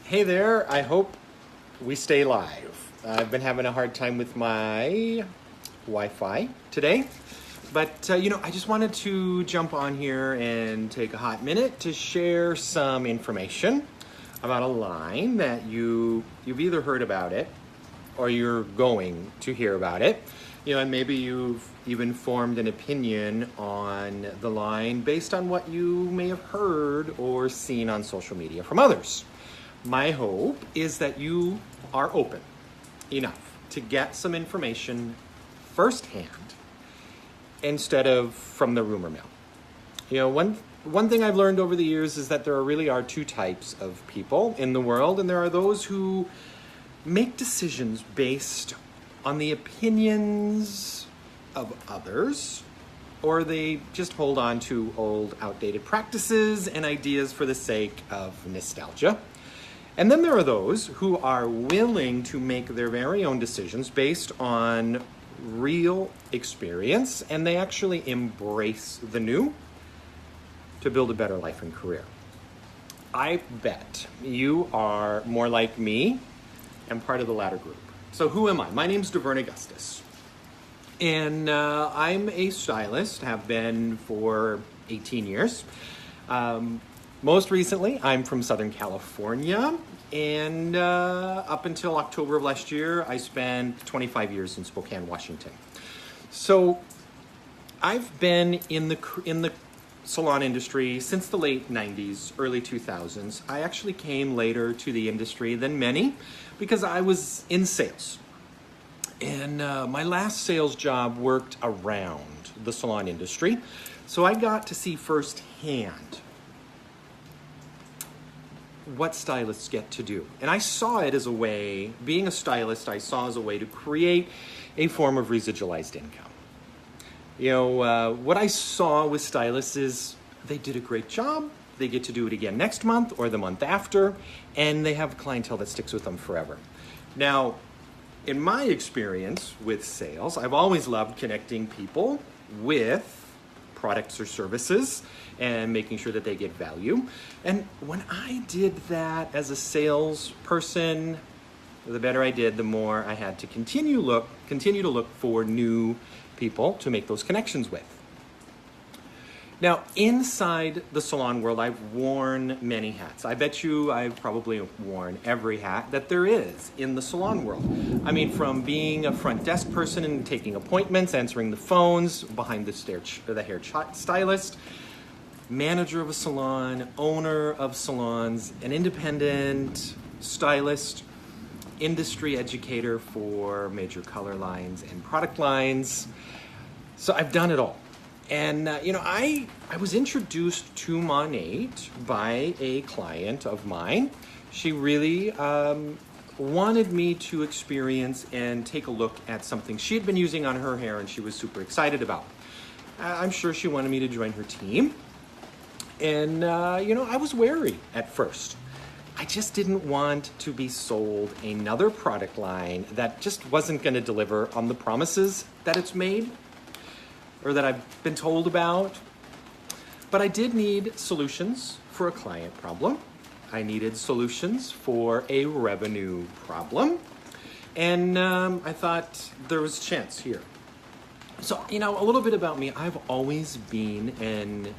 Hey there, I hope we stay live. I've been having a hard time with my Wi-Fi today, but I just wanted to jump on here and take a hot minute to share some information about a line that you've either heard about it or you're going to hear about it. And maybe you've even formed an opinion on the line based on what you may have heard or seen on social media from others. My hope is that you are open enough to get some information firsthand instead of from the rumor mill. One thing I've learned over the years is that there really are two types of people in the world, and there are those who make decisions based on the opinions of others, or they just hold on to old, outdated practices and ideas for the sake of nostalgia. And then there are those who are willing to make their very own decisions based on real experience, and they actually embrace the new to build a better life and career. I bet you are more like me and part of the latter group. So who am I? My name's DeVerne Agustus, and I'm a stylist, have been for 18 years. Most recently, I'm from Southern California, and up until October of last year, I spent 25 years in Spokane, Washington. So I've been in the salon industry since the late 90s, early 2000s. I actually came later to the industry than many because I was in sales. And my last sales job worked around the salon industry. So I got to see firsthand what stylists get to do. And I saw it as a way, being a stylist, I saw as a way to create a form of residualized income. What I saw with stylists is they did a great job. They get to do it again next month or the month after, and they have clientele that sticks with them forever. Now, in my experience with sales, I've always loved connecting people with products or services and making sure that they get value. And when I did that as a salesperson, the better I did, the more I had to continue to look for new people to make those connections with. Now, inside the salon world, I've worn many hats. I bet you I've probably worn every hat that there is in the salon world. I mean, from being a front desk person and taking appointments, answering the phones, behind the hair stylist, manager of a salon, owner of salons, an independent stylist, industry educator for major color lines and product lines. So I've done it all. And, I was introduced to Monat by a client of mine. She really wanted me to experience and take a look at something she had been using on her hair and she was super excited about. I'm sure she wanted me to join her team. And, I was wary at first. I just didn't want to be sold another product line that just wasn't going to deliver on the promises that it's made or that I've been told about. But I did need solutions for a client problem. I needed solutions for a revenue problem. And I thought there was a chance here. So, a little bit about me. I've always been an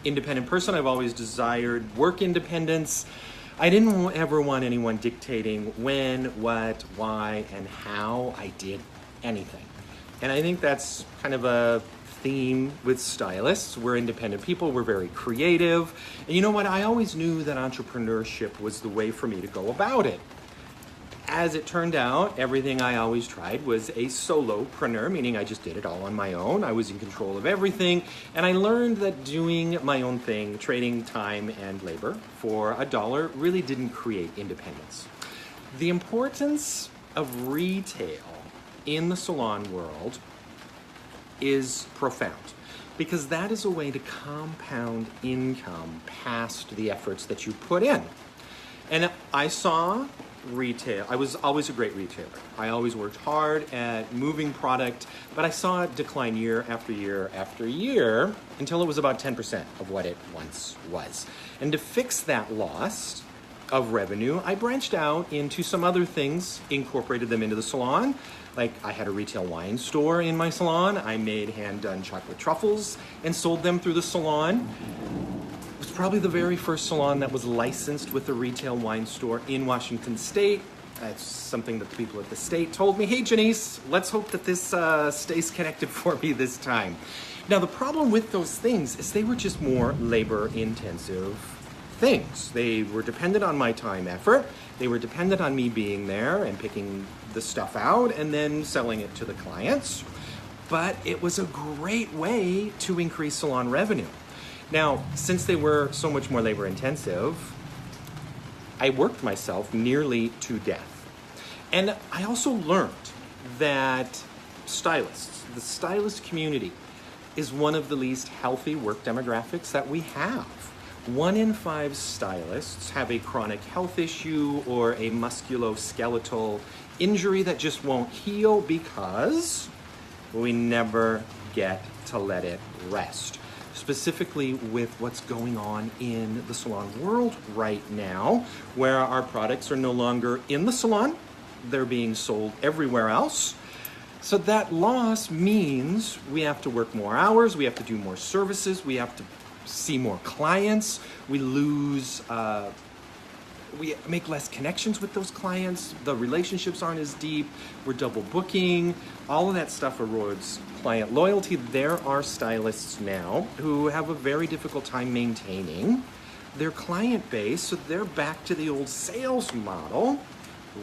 independent person. I've always desired work independence. I didn't ever want anyone dictating when, what, why, and how I did anything. And I think that's kind of a theme with stylists. We're independent people. We're very creative. And you know what? I always knew that entrepreneurship was the way for me to go about it. As it turned out, everything I always tried was a solopreneur, meaning I just did it all on my own. I was in control of everything. And I learned that doing my own thing, trading time and labor for $1 really didn't create independence. The importance of retail in the salon world is profound because that is a way to compound income past the efforts that you put in. And I saw retail. I was always a great retailer. I always worked hard at moving product, but I saw it decline year after year after year until it was about 10% of what it once was. And to fix that loss, of revenue, I branched out into some other things, incorporated them into the salon. Like I had a retail wine store in my salon. I made hand-done chocolate truffles and sold them through the salon. It was probably the very first salon that was licensed with a retail wine store in Washington State. That's something that the people at the state told me, hey Janice, let's hope that this stays connected for me this time. Now the problem with those things is they were just more labor-intensive things. They were dependent on my time effort. They were dependent on me being there and picking the stuff out and then selling it to the clients. But it was a great way to increase salon revenue. Now, since they were so much more labor intensive, I worked myself nearly to death. And I also learned that stylists, the stylist community, is one of the least healthy work demographics that we have. 1 in 5 stylists have a chronic health issue or a musculoskeletal injury that just won't heal because we never get to let it rest. Specifically with what's going on in the salon world right now, where our products are no longer in the salon, they're being sold everywhere else. So that loss means we have to work more hours, we have to do more services, we have to see more clients, we lose, we make less connections with those clients, the relationships aren't as deep, we're double booking, all of that stuff erodes client loyalty. There are stylists now who have a very difficult time maintaining their client base, so they're back to the old sales model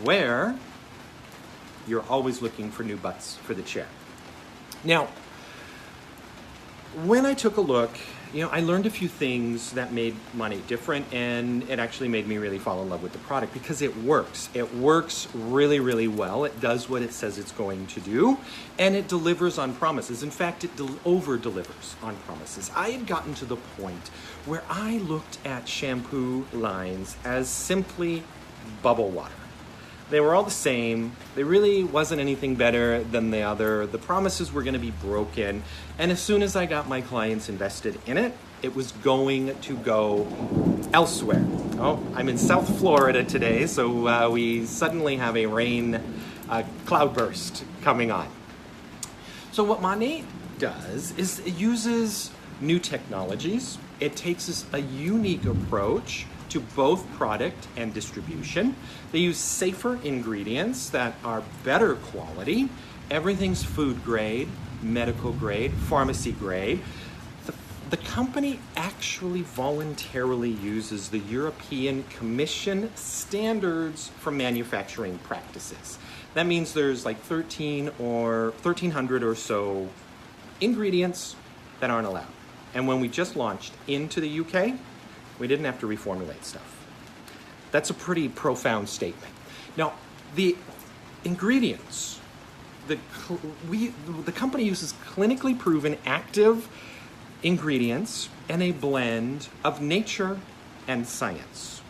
where you're always looking for new butts for the chair. Now, when I took a look, I learned a few things that made Monat different, and it actually made me really fall in love with the product because it works. It works really, really well. It does what it says it's going to do, and it delivers on promises. In fact, it over-delivers on promises. I had gotten to the point where I looked at shampoo lines as simply bubble water. They were all the same. There really wasn't anything better than the other. The promises were going to be broken. And as soon as I got my clients invested in it, it was going to go elsewhere. Oh, I'm in South Florida today, so we suddenly have a rain cloudburst coming on. So what Monat does is it uses new technologies. It takes a unique approach to both product and distribution. They use safer ingredients that are better quality. Everything's food grade, medical grade, pharmacy grade. The company actually voluntarily uses the European Commission standards for manufacturing practices. That means there's like 1,300 or so ingredients that aren't allowed. And when we just launched into the UK, we didn't have to reformulate stuff. That's a pretty profound statement. Now, the ingredients, the company uses clinically proven active ingredients and a blend of nature and science.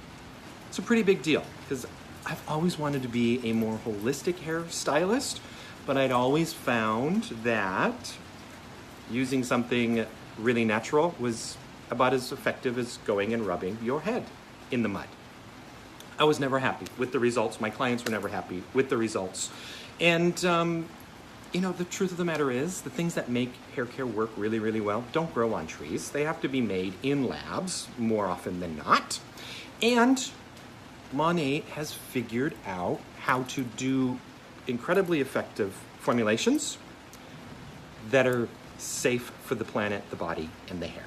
It's a pretty big deal because I've always wanted to be a more holistic hairstylist, but I'd always found that using something really natural was about as effective as going and rubbing your head in the mud. I was never happy with the results. My clients were never happy with the results. And, the truth of the matter is the things that make hair care work really, really well don't grow on trees. They have to be made in labs more often than not. And Monat has figured out how to do incredibly effective formulations that are safe for the planet, the body, and the hair.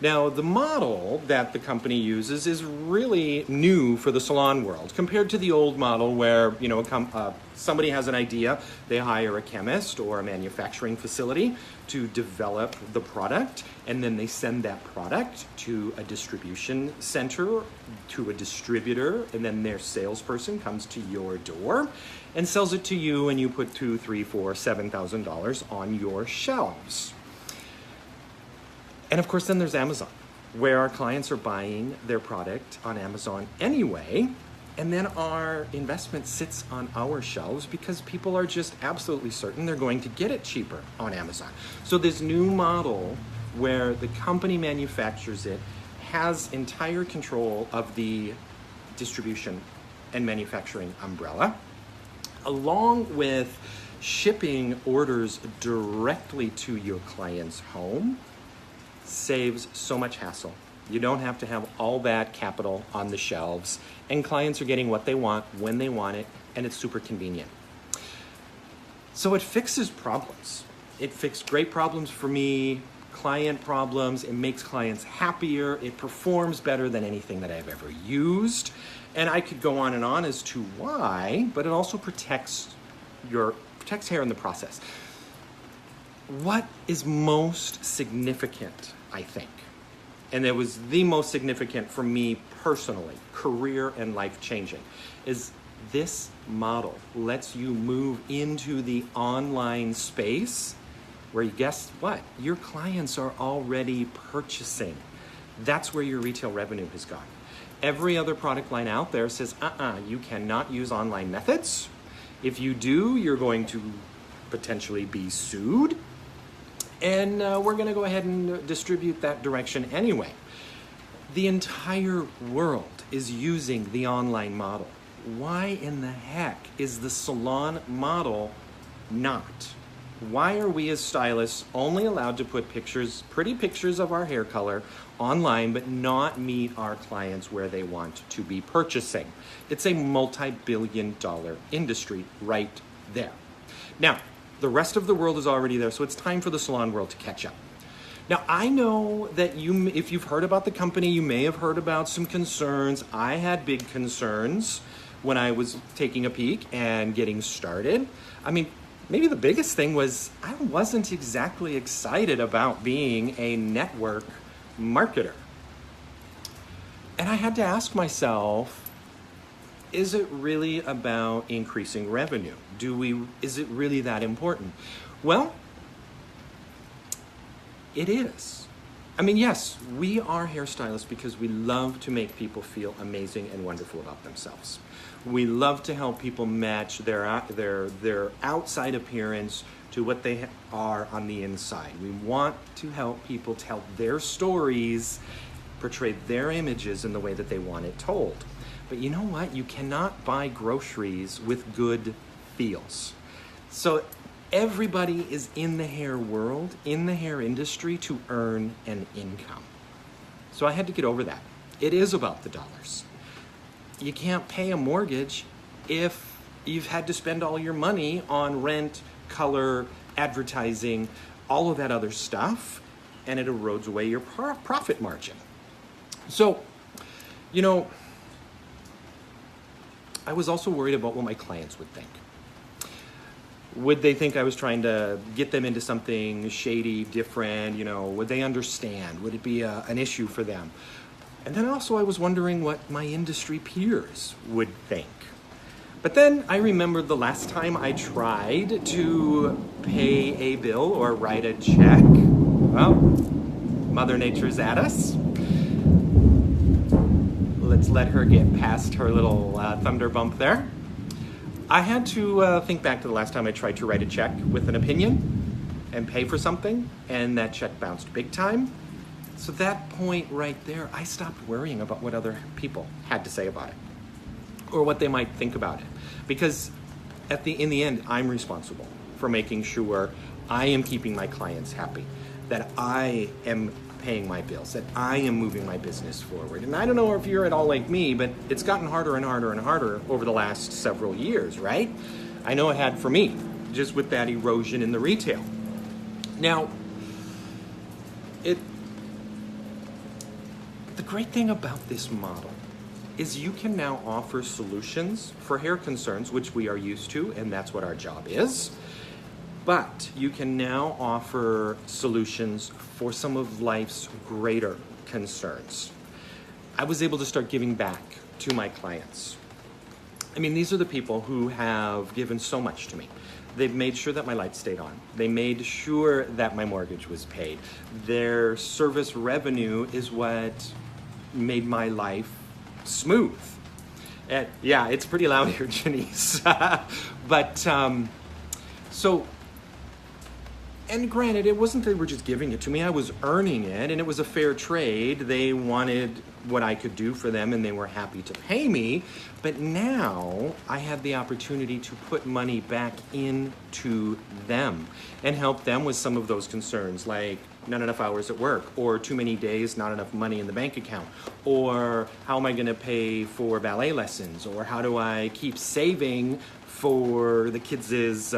Now, the model that the company uses is really new for the salon world compared to the old model where, somebody has an idea, they hire a chemist or a manufacturing facility to develop the product, and then they send that product to a distribution center, to a distributor, and then their salesperson comes to your door and sells it to you, and you put $2,000, $3,000, $4,000, $7,000 on your shelves. And of course, then there's Amazon, where our clients are buying their product on Amazon anyway, and then our investment sits on our shelves because people are just absolutely certain they're going to get it cheaper on Amazon. So this new model where the company manufactures it, has entire control of the distribution and manufacturing umbrella, along with shipping orders directly to your client's home, saves so much hassle. You don't have to have all that capital on the shelves, and clients are getting what they want when they want it, and it's super convenient. So it fixes problems. It fixed great problems for me, client problems. It makes clients happier. It performs better than anything that I've ever used. And I could go on and on as to why, but it also protects hair in the process. What is most significant, I think, and it was the most significant for me personally, career and life changing, is this model lets you move into the online space where, guess what? Your clients are already purchasing. That's where your retail revenue has gone. Every other product line out there says, you cannot use online methods. If you do, you're going to potentially be sued. And we're going to go ahead and distribute that direction anyway. The entire world is using the online model. Why in the heck is the salon model not? Why are we as stylists only allowed to put pictures, pretty pictures of our hair color online, but not meet our clients where they want to be purchasing? It's a multi-billion-dollar industry right there. Now, the rest of the world is already there, so it's time for the salon world to catch up. Now, I know that if you've heard about the company, you may have heard about some concerns. I had big concerns when I was taking a peek and getting started. I mean, maybe the biggest thing was I wasn't exactly excited about being a network marketer. And I had to ask myself, is it really about increasing revenue? Is it really that important? Well, it is. I mean, yes, we are hairstylists because we love to make people feel amazing and wonderful about themselves. We love to help people match their outside appearance to what they are on the inside. We want to help people tell their stories, portray their images in the way that they want it told. But you know what? You cannot buy groceries with good feels. So everybody is in the hair world, in the hair industry, to earn an income. So I had to get over that. It is about the dollars. You can't pay a mortgage if you've had to spend all your money on rent, color, advertising, all of that other stuff, and it erodes away your profit margin. So, I was also worried about what my clients would think. Would they think I was trying to get them into something shady, different? Would they understand? Would it be an issue for them? And then also I was wondering what my industry peers would think. But then I remembered the last time I tried to pay a bill or write a check. Well, Mother Nature's at us. Let's let her get past her little thunder bump there. I had to think back to the last time I tried to write a check with an opinion and pay for something, and that check bounced big time. So that point right there, I stopped worrying about what other people had to say about it or what they might think about it. Because in the end, I'm responsible for making sure I am keeping my clients happy, that I am paying my bills, that I am moving my business forward. And I don't know if you're at all like me, but it's gotten harder and harder and harder over the last several years, right? I know it had for me, just with that erosion in the retail. Now, the great thing about this model is you can now offer solutions for hair concerns, which we are used to, and that's what our job is. But you can now offer solutions for some of life's greater concerns. I was able to start giving back to my clients. I mean, these are the people who have given so much to me. They've made sure that my lights stayed on. They made sure that my mortgage was paid. Their service revenue is what made my life smooth. And yeah, it's pretty loud here, Janice. And granted, it wasn't they were just giving it to me. I was earning it, and it was a fair trade. They wanted what I could do for them, and they were happy to pay me. But now I had the opportunity to put money back into them and help them with some of those concerns, like not enough hours at work, or too many days, not enough money in the bank account, or how am I going to pay for ballet lessons, or how do I keep saving for the kids'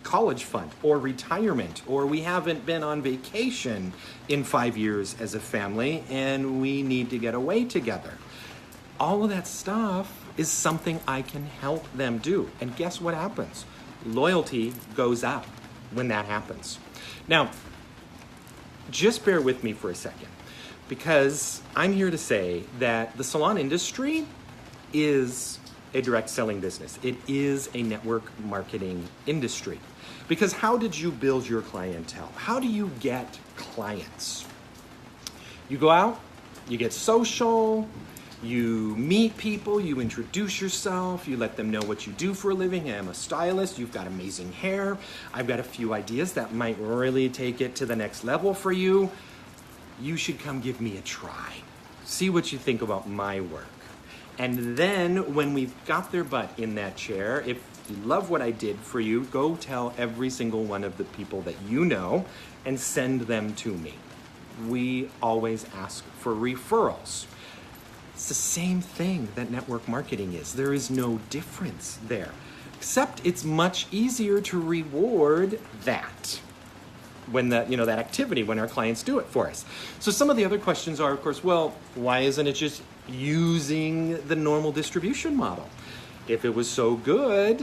college fund or retirement, or we haven't been on vacation in 5 years as a family and we need to get away together. All of that stuff is something I can help them do. And guess what happens? Loyalty goes up when that happens. Now, just bear with me for a second, because I'm here to say that the salon industry is a direct selling business. It is a network marketing industry. Because how did you build your clientele? How do you get clients? You go out, you get social, you meet people, you introduce yourself, you let them know what you do for a living. I'm a stylist, you've got amazing hair, I've got a few ideas that might really take it to the next level for you. You should come give me a try. See what you think about my work. And then when we've got their butt in that chair, if you love what I did for you, go tell every single one of the people that you know and send them to me. We always ask for referrals. It's the same thing that network marketing is. There is no difference there, except it's much easier to reward that when that activity, when our clients do it for us. So some of the other questions are, of course, well, why isn't it just using the normal distribution model? If it was so good,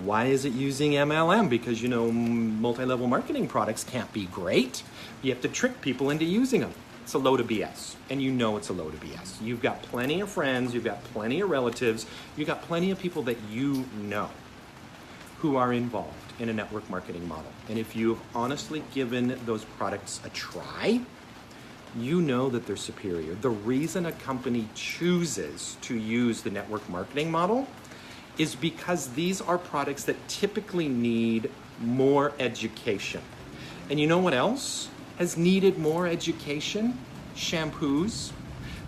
why is it using MLM? Because, multi-level marketing products can't be great. You have to trick people into using them. It's a load of BS, and you know it's a load of BS. You've got plenty of friends, you've got plenty of relatives, you've got plenty of people that you know who are involved in a network marketing model. And if you've honestly given those products a try, you know that they're superior. The reason a company chooses to use the network marketing model is because these are products that typically need more education. And you know what else has needed more education? Shampoos.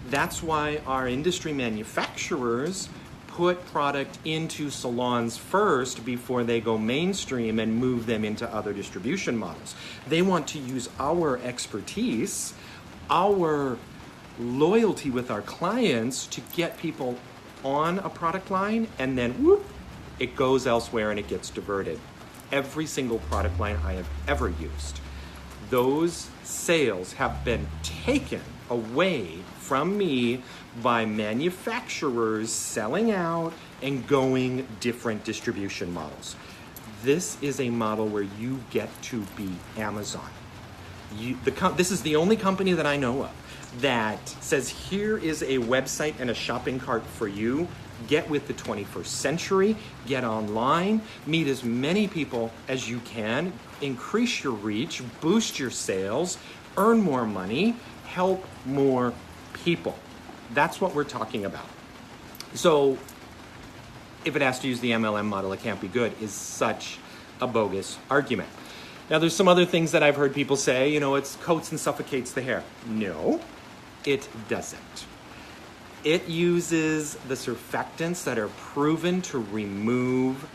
That's why our industry manufacturers put product into salons first before they go mainstream and move them into other distribution models. They want to use our expertise, our loyalty with our clients to get people on a product line, and then whoop, it goes elsewhere and it gets diverted. Every single product line I have ever used, those sales have been taken away from me by manufacturers selling out and going different distribution models. This is a model where you get to be Amazon. This is the only company that I know of that says, here is a website and a shopping cart for you. Get with the 21st century, get online, meet as many people as you can, increase your reach, boost your sales, earn more money, help more people. That's what we're talking about. So if it has to use the MLM model, it can't be good, is such a bogus argument. Now there's some other things that I've heard people say, it coats and suffocates the hair. No, it doesn't. It uses the surfactants that are proven to remove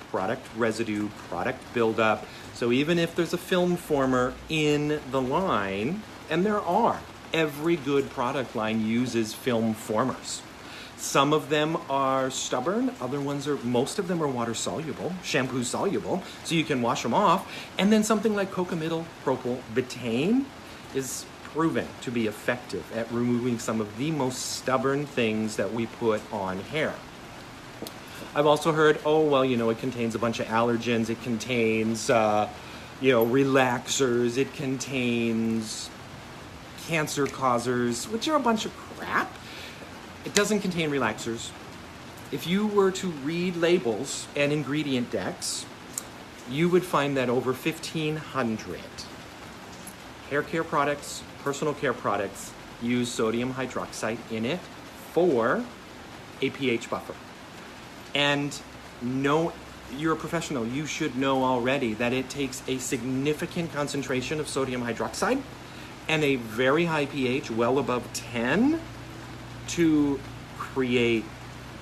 product residue, product buildup. So even if there's a film former in the line, and there are, every good product line uses film formers. Some of them are stubborn, most of them are water soluble, shampoo soluble, so you can wash them off. And then something like cocamidol propyl betaine is proven to be effective at removing some of the most stubborn things that we put on hair. I've also heard, it contains a bunch of allergens, it contains, relaxers, it contains cancer causers, which are a bunch of crap. It doesn't contain relaxers. If you were to read labels and ingredient decks, you would find that over 1,500 hair care products, personal care products use sodium hydroxide in it for a pH buffer. And you're a professional, you should know already that it takes a significant concentration of sodium hydroxide and a very high pH, well above 10, to create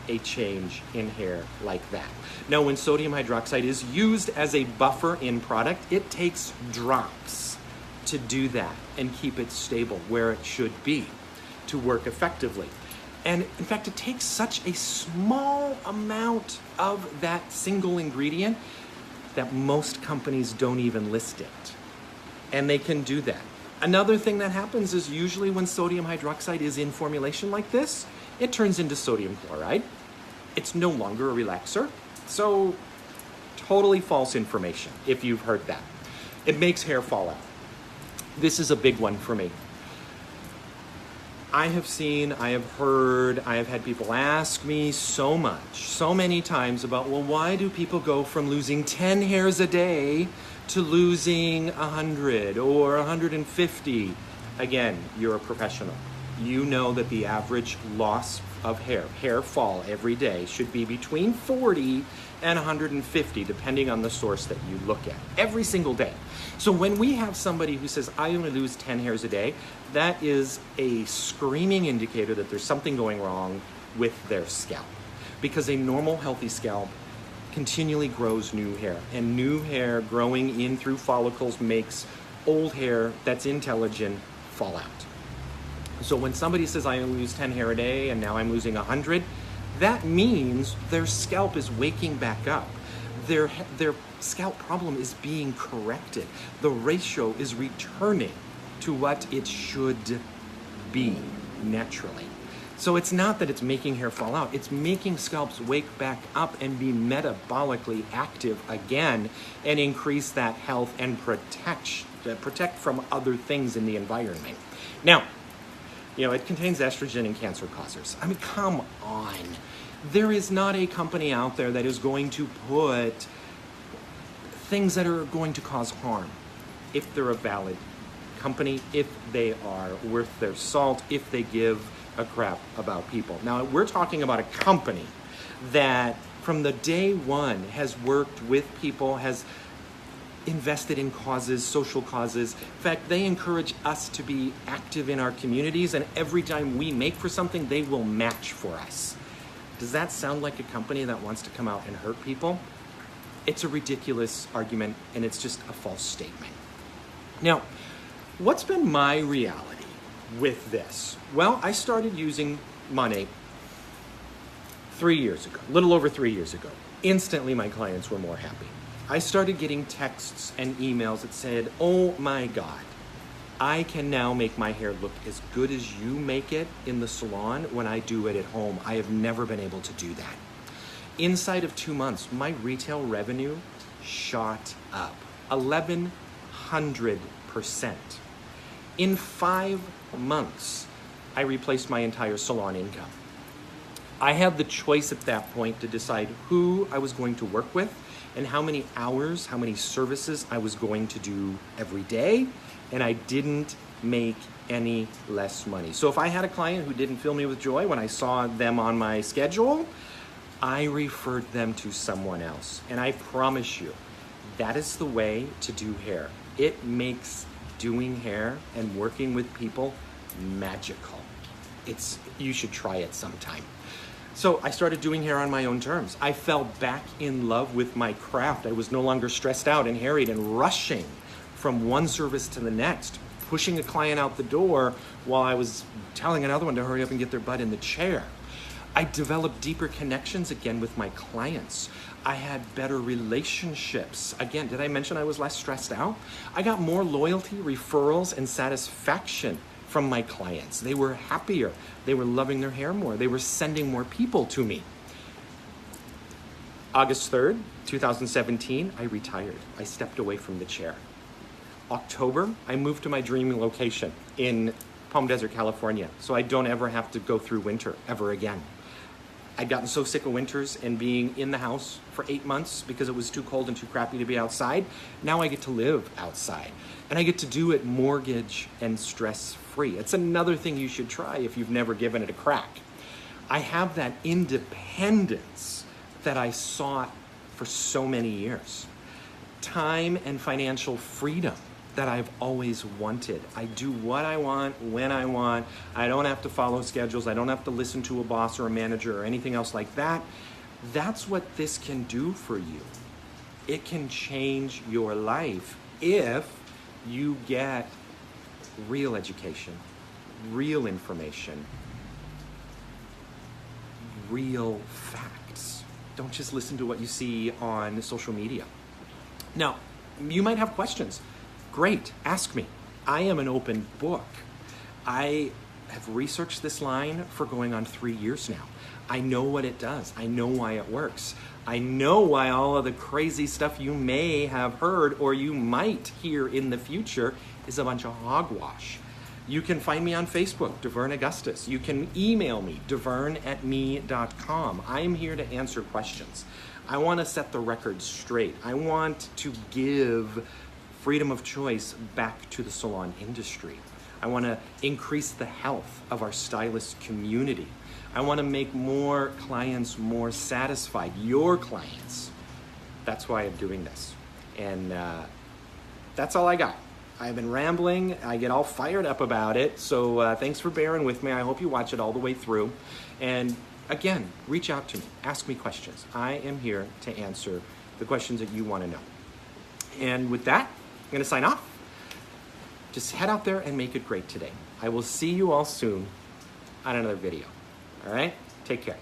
a change in hair like that. Now, when sodium hydroxide is used as a buffer in product, it takes drops to do that and keep it stable where it should be to work effectively. And in fact, it takes such a small amount of that single ingredient that most companies don't even list it. And they can do that. Another thing that happens is usually when sodium hydroxide is in formulation like this, it turns into sodium chloride. It's no longer a relaxer. So totally false information if you've heard that. It makes hair fall out. This is a big one for me. I have seen, I have heard, I have had people ask me so many times about, well, why do people go from losing 10 hairs a day to losing 100 or 150? Again, you're a professional. You know that the average loss of hair fall every day, should be between 40 and 150, depending on the source that you look at, every single day. So when we have somebody who says, I only lose 10 hairs a day, that is a screaming indicator that there's something going wrong with their scalp. Because a normal, healthy scalp continually grows new hair, and new hair growing in through follicles makes old hair that's intelligent fall out. So when somebody says, I only lose 10 hair a day and now I'm losing 100, that means their scalp is waking back up. Their scalp problem is being corrected. The ratio is returning to what it should be naturally. So it's not that it's making hair fall out, it's making scalps wake back up and be metabolically active again and increase that health and protect from other things in the environment. Now, it contains estrogen and cancer causers. I mean, come on. There is not a company out there that is going to put things that are going to cause harm if they're a valid company, if they are worth their salt, if they give a crap about people. Now, we're talking about a company that from the day one has worked with people, has invested in causes, social causes. In fact, they encourage us to be active in our communities, and every time we make for something, they will match for us. Does that sound like a company that wants to come out and hurt people? It's a ridiculous argument, and it's just a false statement. Now, what's been my reality with this? Well, I started using Monat 3 years ago, a little over 3 years ago. Instantly, my clients were more happy. I started getting texts and emails that said, oh my God, I can now make my hair look as good as you make it in the salon when I do it at home. I have never been able to do that. Inside of 2 months, my retail revenue shot up 1,100%. In 5 months, I replaced my entire salon income. I had the choice at that point to decide who I was going to work with and how many hours, how many services I was going to do every day, and I didn't make any less money. So if I had a client who didn't fill me with joy when I saw them on my schedule, I referred them to someone else. And I promise you, that is the way to do hair. It makes doing hair and working with people magical. You should try it sometime. So I started doing hair on my own terms. I fell back in love with my craft. I was no longer stressed out and harried and rushing from one service to the next, pushing a client out the door while I was telling another one to hurry up and get their butt in the chair. I developed deeper connections again with my clients. I had better relationships. Again, did I mention I was less stressed out? I got more loyalty, referrals, and satisfaction from my clients. They were happier. They were loving their hair more. They were sending more people to me. August 3rd, 2017, I retired. I stepped away from the chair. October, I moved to my dream location in Palm Desert, California, so I don't ever have to go through winter ever again. I'd gotten so sick of winters and being in the house for 8 months because it was too cold and too crappy to be outside. Now I get to live outside, and I get to do it mortgage and stress-free. It's another thing you should try if you've never given it a crack. I have that independence that I sought for so many years. Time and financial freedom that I've always wanted. I do what I want, when I want. I don't have to follow schedules. I don't have to listen to a boss or a manager or anything else like that. That's what this can do for you. It can change your life if you get real education, real information, real facts. Don't just listen to what you see on social media. Now, you might have questions. Great, ask me. I am an open book. I have researched this line for going on 3 years now. I know what it does. I know why it works. I know why all of the crazy stuff you may have heard or you might hear in the future is a bunch of hogwash. You can find me on Facebook, DeVerne Agustus. You can email me, deverne@me.com. I'm here to answer questions. I want to set the record straight. I want to give freedom of choice back to the salon industry. I want to increase the health of our stylist community. I want to make more clients more satisfied, your clients. That's why I'm doing this. And that's all I got. I've been rambling. I get all fired up about it. So thanks for bearing with me. I hope you watch it all the way through. And again, reach out to me. Ask me questions. I am here to answer the questions that you want to know. And with that, I'm going to sign off. Just head out there and make it great today. I will see you all soon on another video. All right? Take care.